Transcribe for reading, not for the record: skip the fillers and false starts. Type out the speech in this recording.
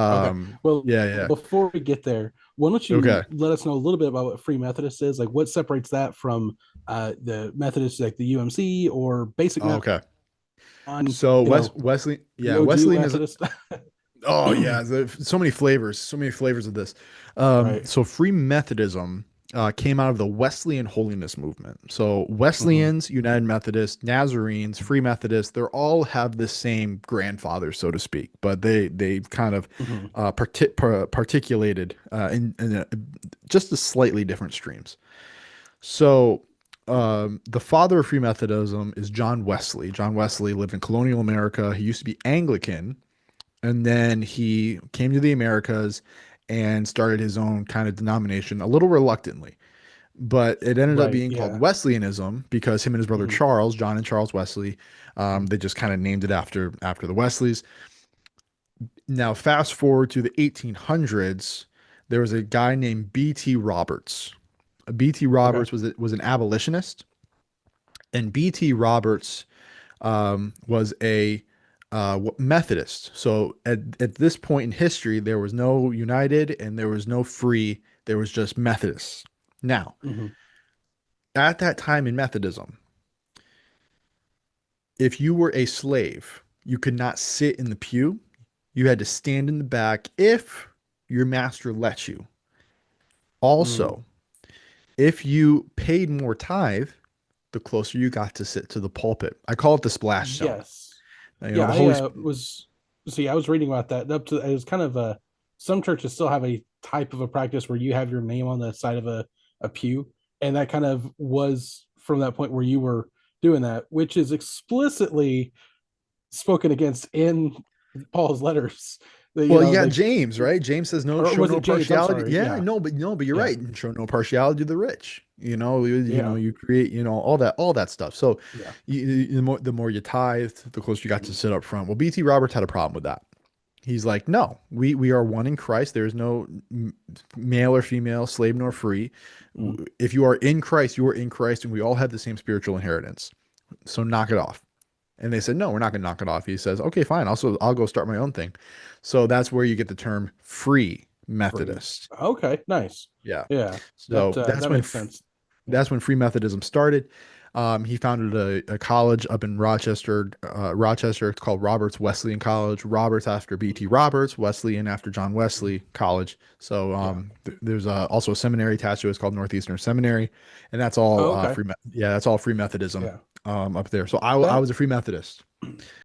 Okay. Well, Yeah, yeah. before we get there, why don't you Okay. let us know a little bit about what Free Methodist is? Like, what separates that from the Methodist, like the UMC or basic Oh, okay. non, So you know, Wesley, the yeah, OG Wesleyanism. Methodist? Oh yeah, so many flavors of this. Right. So Free Methodism came out of the Wesleyan holiness movement. So Hmm. Wesleyans, United Methodists, Nazarenes, Free Methodists, they're all have the same grandfather, so to speak, but they've kind of Hmm. particulated in just a slightly different streams. So the father of Free Methodism is John Wesley. John Wesley lived in colonial America. He used to be Anglican, and then he came to the Americas and started his own kind of denomination a little reluctantly. But it ended up Right. being called Yeah. Wesleyanism because him and his brother Hmm. Charles, John and Charles Wesley, they just kind of named it after the Wesleys. Now, fast forward to the 1800s, there was a guy named B.T. Roberts. B.T. Okay. Roberts was an abolitionist, and B.T. Roberts was a Methodist. So at this point in history, there was no United and there was no Free. There was just Methodists. Now, Hmm. at that time in Methodism, if you were a slave, you could not sit in the pew. You had to stand in the back if your master let you. Mm. Also, if you paid more tithe, the closer you got to sit to the pulpit. I call it the splash zone. Yes. You know, Yeah. the I Holy was see. I was reading about that. Up to it was kind of a. Some churches still have a type of a practice where you have your name on the side of a pew, and that kind of was from that point where you were doing that, which is explicitly spoken against in Paul's letters. That Well, you got James, right? James says no, or show was no it James? I'm partiality. sorry. Yeah, Yeah. no, but you're Yeah. right. Show no partiality to the rich. Yeah. You create, all that stuff. So, Yeah. the more you tithe, the closer you got to sit up front. Well, BT Roberts had a problem with that. He's like, no, we are one in Christ. There is no male or female, slave nor free. Mm. If you are in Christ, you are in Christ, and we all have the same spiritual inheritance. So knock it off. And they said, no, we're not going to knock it off. He says, okay, fine. Also, I'll go start my own thing. So that's where you get the term free Free. Methodist. Okay. Nice. Yeah. Yeah. So That makes sense. Yeah. that's when Free Methodism started. He founded a college up in Rochester, Rochester. It's called Roberts Wesleyan College. Roberts after B.T. Roberts, Wesleyan after John Wesley College. So Yeah. there's also a seminary attached to it. It's called Northeastern Seminary, and that's all Oh, okay. Yeah, that's all Free Methodism Yeah. up there. So I That was a Free Methodist.